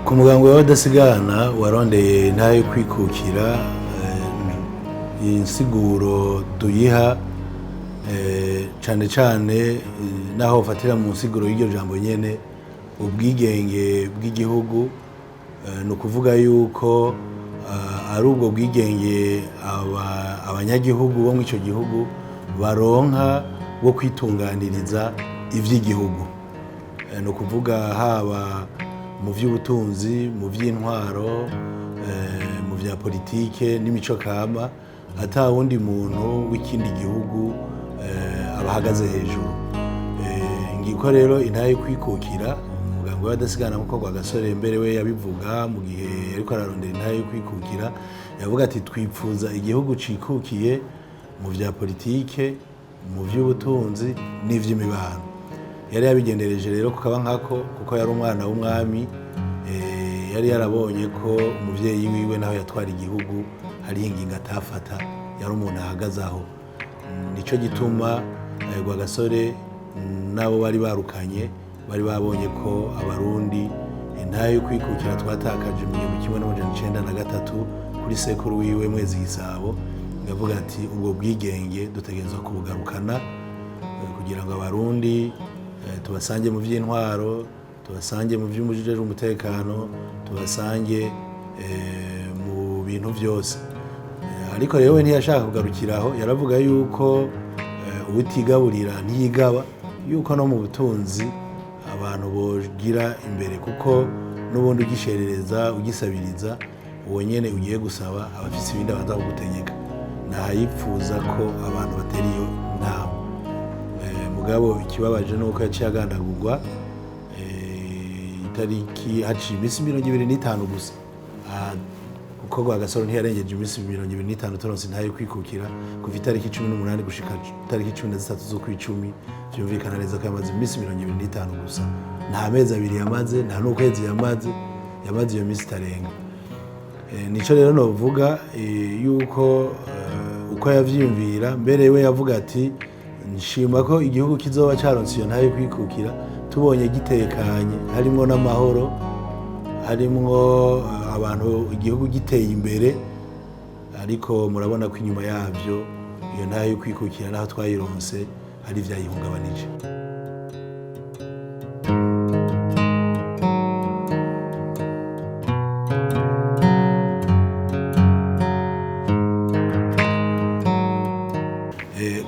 ku mugango w'abadasigana warondeye ntayo kwikukira insiguro duyiha cane cane naho ufatira mu nsiguro y'iryo jambo nyene ubwigenge bw'igihugu ni ukuvuga yuko ari ubwo bwigenge abanyagihugu bo mw'ico gihugu baronka bwo kwitunganiriza ivy'igihugu, ni ukuvuga haba mu vy'ubutunzi, mu vy'intwaro, mu vya politike n'imico kama, ata wundi muntu w'ikindi gihugu abahagaze hejuru. Ngiko rero intahe kwikukira umugambi w'abadasigana nkuko Rwagasore mbere we yabivuga mu gihe ariko ararondera intahe kwikukira, yavuga ati twipfuza igihugu cikukiye mu vya politike, mu vy'ubutunzi n'ivy'imibano. Yari yabigendereje rero kukaba nkako kuko yari umwana w'umwami, yari yarabonye ko umuvyeyi wiwe naho yatwara igihugu hari ingingo atafata, yari umuntu ahagazaho. Nico gituma Rwagasore nabo bari barukanye bari babonye ko abarundi intahe yo kwikukira twatakaje mu 1903 kuri sekuru wiwe Mwezi Gisabo, ngavuga ati ubwo bwigenge dutegerezwa kubugarukana kugira ngo abarundi tubasange mu vy'intwaro, tubasange mu vy'umujejwe umutekano, tubasange mu bintu vyose. Ariko rero we ntiyashaka kugarukiraho, yaravuga yuko ubutigaburira ntiyigaba, yuko no mu butunzi abantu bogira imbere, kuko n'ubundi ugisherereza ugisabiriza uwo nyene ugiye gusaba abafise ibindi abanza kugutegeka. Nahayipfuza ko abantu batera iyo ntama. Mugabo ikibabaje nuko yaciye agandagurwa itariki haciye imisi 25 gusa, kuko Rwagasore ntiyarengeje imisi 25 turonse intahe kwikukira kuva itariki 18 gushika itariki 13 z'ukwicumi. Vyumvikana neza ko yamaze imisi 25 gusa, nta mezi abiri yamaze, nta n'ukwezi yamaze iyo misi itarenga. Nico rero novuga yuko uko yavyiyumvira mbere we yavuga ati nshima ko igihugu kizoba caronse iyo ntahe kwikukira tubonye gitekanye, harimwo n'amahoro, harimwo abantu igihugu giteye imbere, ariko murabona ko inyuma yavyo iyo ntahe kwikukira naho twayironse hari vyayihungabanije.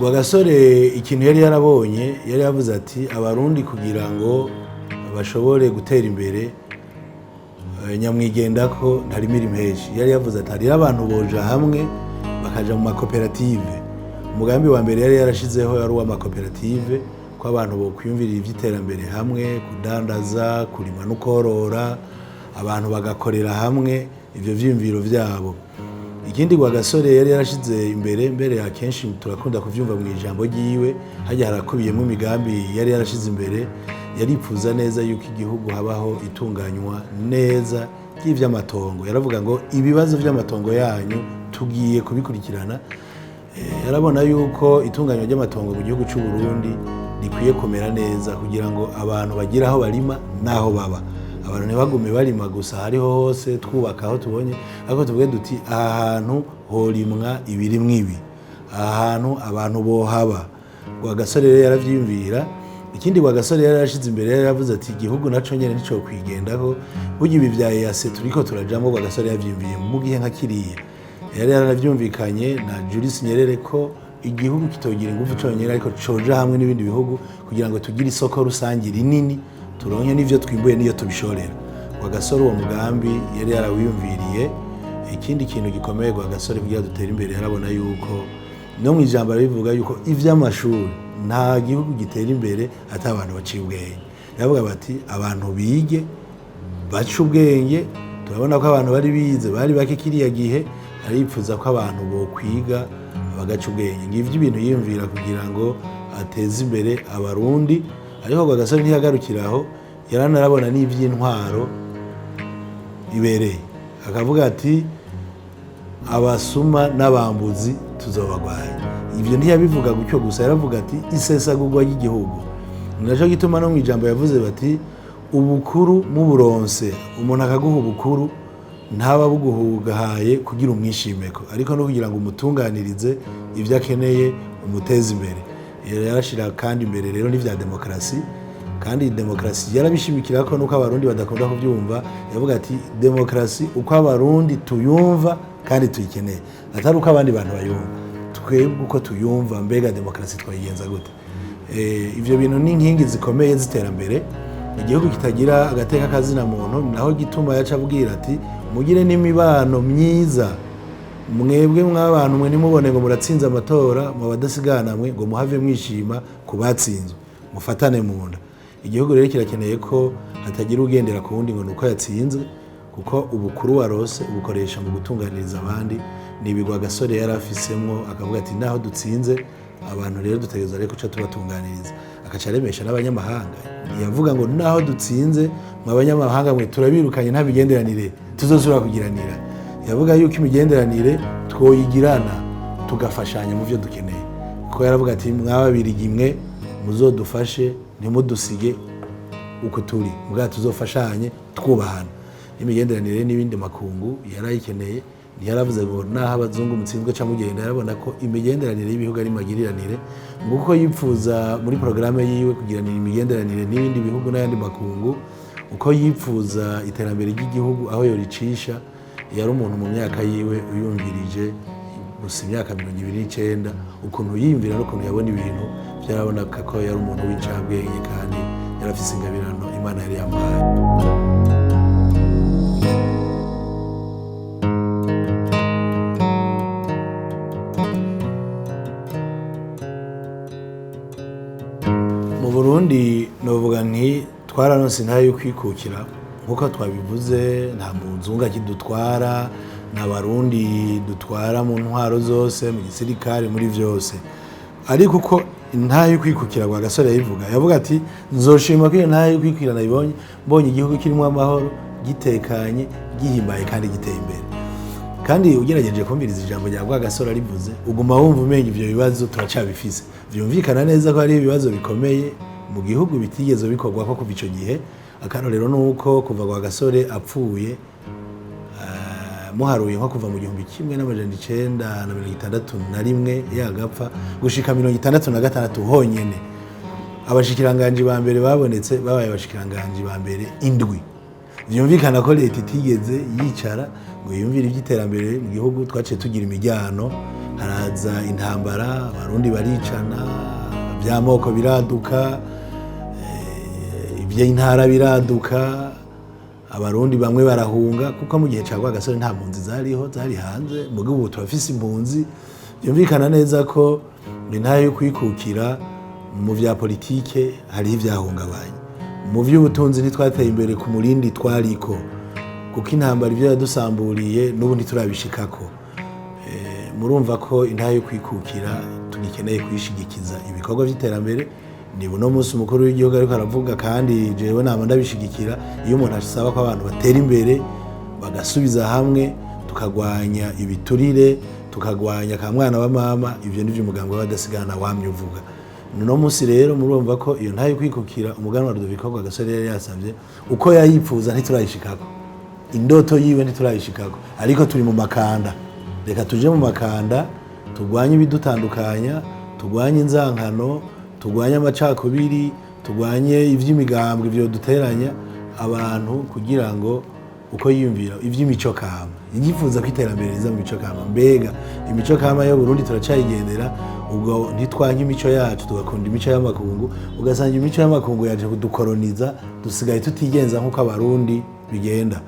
Rwagasore ikintu yari yarabonye, yari yavuze ati abarundi kugira ngo bashobore gutera imbere nyamwigendako ntarimira impeshi. Yari yavuze ati hariho abantu boja hamwe bakaja mu makoperative. Umugambi wa mbere yari yarashizeho yari uw'amakoperative, ko abantu bokwiyumvirira ivy'iterambere hamwe, kudandaza, kurima no korora, abantu bagakorera hamwe ivyo vyiyumviro vyabo. Ikindi Rwagasore yari yarashize imbere akenshi turakunda kuvyumva mu ijambo ryiwe, hajya harakubiyemo imigambi yari yarashize imbere, yaripfuza neza yuko igihugu habaho itunganywa neza ry'ivy'amatongo. Yaravuga ngo ibibazo vy'amatongo yanyu tugiye kubikurikirana. Yarabona yuko itunganywa ry'amatongo mu gihugu c'u Burundi rikwiye kumera neza kugira ngo abantu bagire aho barima naho baba. Abantu ntibagume barima gusa hariho hose twubaka aho tubonye, ariko tuvuge duti aha hantu horimwa ibirimwa ibi, aha hantu abantu bohaba. Rwagasore rero yaravyiyumvira. Ikindi Rwagasore yari yarashize imbere, yari yavuze ati igihugu naco nyene nico kwigendaho, burya ibi vya EAC turiko turajamwo Rwagasore yavyiyumviye mu gihe nka kiriya. Yari yaranavyumvikanye na Julius Nyerere ko igihugu kitogira ingufu conyene, ariko coja hamwe n'ibindi bihugu kugira ngo tugire isoko rusangi rinini, turonke n'ivyo twimbuye niyo tubishorera. Rwagasore uwo mugambi yari yarawiyumviriye. Ikindi kintu gikomeye Rwagasore kugira dutere imbere, yarabona yuko no mu ijambo bivuga yuko ivy'amashuri nta gihugu gitera imbere ata abantu baciye ubwenge. Yavuga bati abantu bige bace ubwenge. Turabona ko abantu bari bize bari bake kiriya gihe, aripfuza ko abantu bokwiga bagaca ubwenge. Ngivyo ibintu yiyumvira kugira ngo ateze imbere abarundi. Ariko Rwagasore ntiyagarukiraho, yaranarabona n'ivy'intwaro ibereye, akavuga ati abasuma n'abambuzi tuzobagwanya. Ivyo ntiyabivuga gutyo gusa, yaravuga ati isesagurwa ry'igihugu. Naco gituma no mwijambo yavuze bati ubukuru muburonse umuntu akaguha ubukuru ntaba buguhugahaye kugira umwishimeko ariko no kugira ngo umutunganirize ibyo akeneye umuteze imbere yarashira kandi imbere rero n'ivya demokrasi kandi demokrasi yarabishimikira ko nuko abarundi badakunda kuvyumva yavuga ati demokrasi uko abarundi tuyumva kandi tuyikeneye atari uko abandi bantu bayumva twebwe uko tuyumva mbega demokrasi twayigenza gute ivyo bintu ni inkingi zikomeye ziterambere igihugu kitagira agateka kazina muntu naho gituma yaca abwira ati mugire n'imibano myiza mwebwe mw'abantu mwe nimubone ngo muratsinze amatora mu badasigana mwe ngo muhave mwishima kubatsinzwe mufatane mu nda igihugu rero kirakeneye ko hatagira ugendera ku wundi ngo nuko yatsinzwe kuko ubukuru warose ubukoresha mu gutunganiriza abandi nibigwa gasore yarafisemwo akavuga ati naho dutsinze abantu rero dutegereza reko ca tubatunganiriza akaca remesha n'abanyamahanga yavuga ngo naho dutsinze mu abanyamahanga mwe turabirukanye nta bigenderanire tuzosubira kugiranira yavuga yuko imigenderanire twoyigirana tugafashanya mu byo dukeneye ko yaravuga ati mwababirigi mwe muzodufashe ntimudusige uko turi mbwa tuzofashanye twubahana imigenderanire n'ibindi makungu yarayikeneye ntiyaravuze ngo naho abazungu mutsinzwe ca mugenda yarabona ko imigenderanire y'ibihugu ari magiriranire nguko yipfuza muri programme yiwe kugiranira imigenderanire n'ibindi bihugu n'ayandi makungu uko yipfuza iterambere ry'igihugu aho yoricisha yari umuntu mu myaka yiwe uyumvirije gusa imyaka 29 ukuntu yiyumvira n'ukuntu yabona ibintu byaraboneka ko yari umuntu w'incabwenge kandi yarafise ingabirano Imana yari yamuhaye mu Burundi novuga nti twararonse ntayo yo kwikukira nkuko twabivuze nta muzunga kidutwara n'abarundi dutwara mu ntwaro zose mu gisirikare muri vyose ariko uko ntayo kwikukira kwa gasore yavuga ati nzoshima ko ntayo kwikukira nabibonye mbonye igihugu kirimo amahoro gitekanye gihimbaye kandi giteye imbere kandi ugerageje kumviriza ijambo rya kwa gasore rivuze uguma wumva umenye ivyo bibazo turacabifise vyumvikana neza ko ari ibibazo bikomeye mu gihugu bitigeze bikorwa ko kuva ico gihe akano rero nuko kuva kwa gasore apfuye muharuye nko kuva mu 1961 yagapfa gushika 1966 honyene abashikiranganje ba mbere babonetse babaye abashikiranganje ba mbere indwi vyumvikana ko leta itigeze yicara ngo yumvire iby'iterambere mu gihugu twaciye tugira imijyano haraza intambara abarundi baricana by'amoko biraduka iby'intara biraduka abarundi bamwe barahunga kuko mu gihe cagwa gasore nta mpunzi zariho zari hanze mu gihugu turafise impunzi byumvikana neza ko ntayo yo kwikukira mu vya politike hari ivyahungabanye mu vy'ubutunzi ntitwateye imbere ku murindi twariko kuko intambara ivyo yadusamburiye n'ubundi turabishikako murumva ko intayo yo kwikukira tugikeneye kwishigikiza ibikorwa vy'iterambere ni buno munsi umukuru w'igihugu ariko aravuga kandi jewe nama ndabishigikira iyo umuntu asaba ko abantu batera imbere bagasubiza hamwe tukagwanya ibiturire tukagwanya ka mwana wa mama ivyo nivyo umuganga w'abadasigana wamye uvuga no munsi rero murumva ko iyo ntayo kwikukira umuganwa Rudoviko Gasore yari yasavye uko yayipfuza ntiturayishikako indoto yiwe ntiturayishikako ariko turi mu makanda reka tuje mu makanda tugwanye ibidutandukanya tugwanye inzankano tugwanye amacakubiri tugwanye ivy'imigambwe ivyo duteranya abantu kugira ngo uko yiyumvira ivy'imico kama yifuza kwiterambere riza mu mico kama mbega imico kama yo Burundi turacayigendera ubwo ntitwanye imico yacu tugakunda imico y'amakungu ugasanga imico y'amakungu yaje kudukoroniza dusigaye tutigenza nkuko abarundi bigenda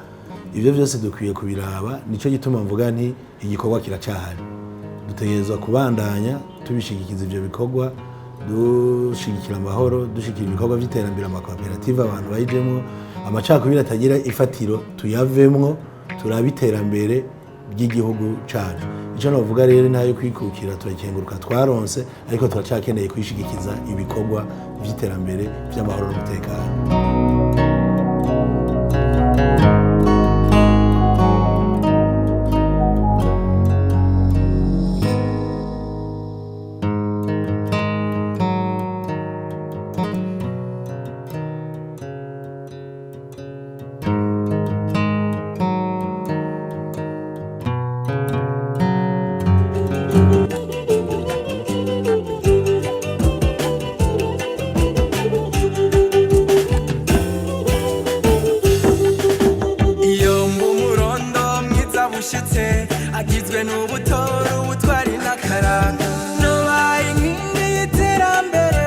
ivyo byose dukwiye kubiraba nico gituma mvuga nti igikorwa kiracahari dutegerezwa kubandanya tubishigikiza ivyo bikorwa dushigikira amahoro dushigikira ibikorwa vy'iterambere amakoperative abantu bayijemwo amacakubiri atagira ifatiro tuyavemwo turabiterambere by'igihugu cacu ico novuga rero ntayo kwikukira turakenguruka twaronse ariko turacakeneye kwishigikiza ibikorwa vy'iterambere vy'amahoro n'umutekano. ushitse agizwe n'ubutoro ubutwari n'akaranga nobaye inkingi y'iterambere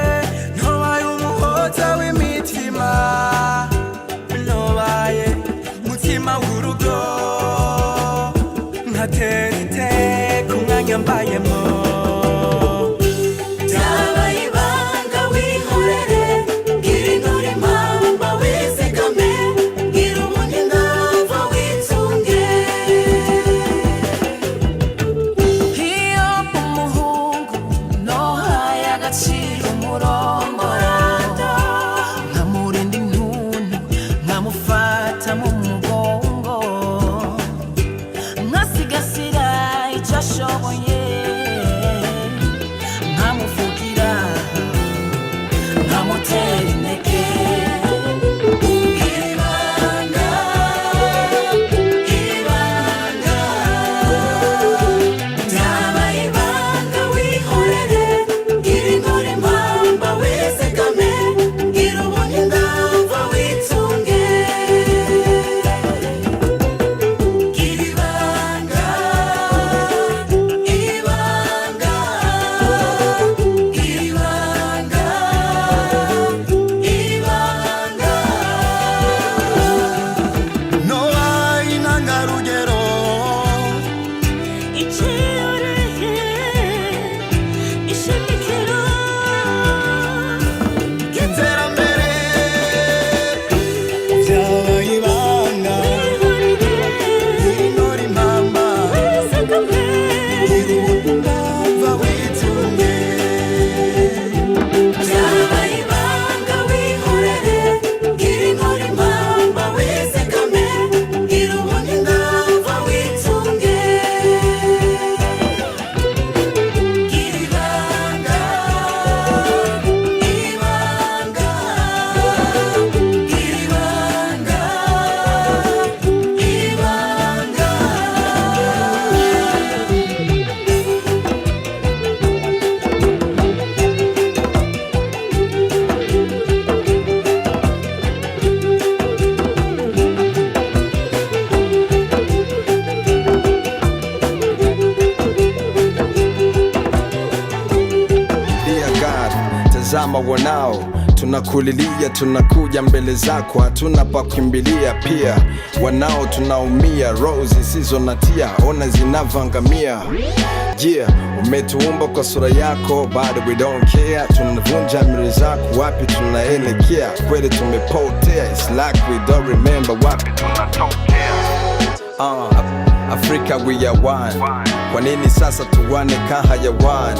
nobaye umuhoza w'imitima nobaye mutima w'urugo nkatera iteka umwanya mbayemo Tazama wanao tunakulilia, tunakuja mbele zako, hatuna pa kukimbilia. Pia wanao tunaumia, roho zisizo na tia, ona zinavyoangamia. Yeah, umetuumba kwa sura yako, but we don't care. Tunavunja amri zako, wapi tunaelekea? Kweli tumepotea, it's like we don't remember wapi tunatokea. Africa we are one. Kwa nini sasa tuwane kahayawani?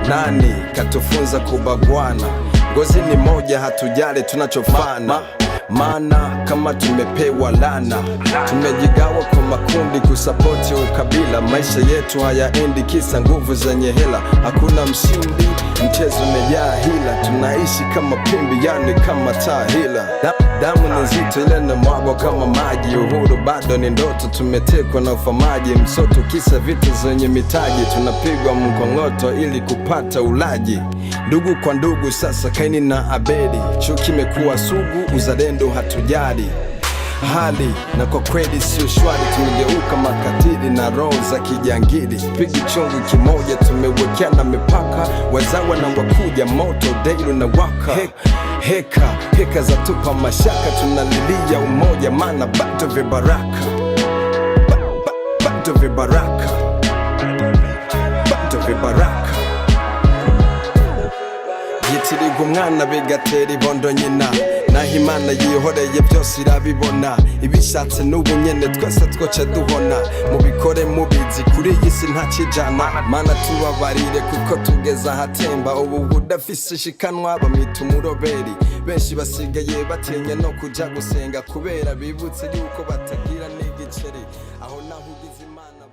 Nani katufunza kubagwana? Ngozi ni moja, hatujali tunachofana. Maana kama tumepewa lana, tumejigawa kwa makundi kusapoti ukabila. Maisha yetu hayaendi kisa nguvu zenye hela, hakuna mshindi, mchezo umejaa hila. Tunaishi kama pimbi, yani kama tahila. Damu ni nzito ile inamwagwa kama maji. Uhuru bado ni ndoto, tumetekwa na ufamaji. Msoto kisa vitu zenye mitaji, tunapigwa mkongoto ili kupata ulaji. Ndugu kwa ndugu sasa Kaini na Abeli, chuki imekuwa sugu, uzalendo hatujali hali. Na kwa kweli sio shwari, tumegeuka makatili na roho za kijangili. Pigi chungu kimoja, tumewekeana mipaka, wazawa na wakuja, moto daily na waka. Heka za tupa mashaka, tunalilia umoja, maana bado vibaraka, bado vibaraka, bado vibaraka. Yitiriga umwana bigatera ibondo nyina, naho Imana yihoreye byose irabibona. Ibishatse n'ubu nyene twese twoca duhona, mubikore mubizi kuri iyi si ntakijana. Mana tubabarire kuko tugeza ahatemba, ubu budafise shikanwa bamwita umuroberi. Benshi basigaye batinya no kuja gusenga, kubera bibutse yuko batagira n'igiceri. Aho naho ugize Imana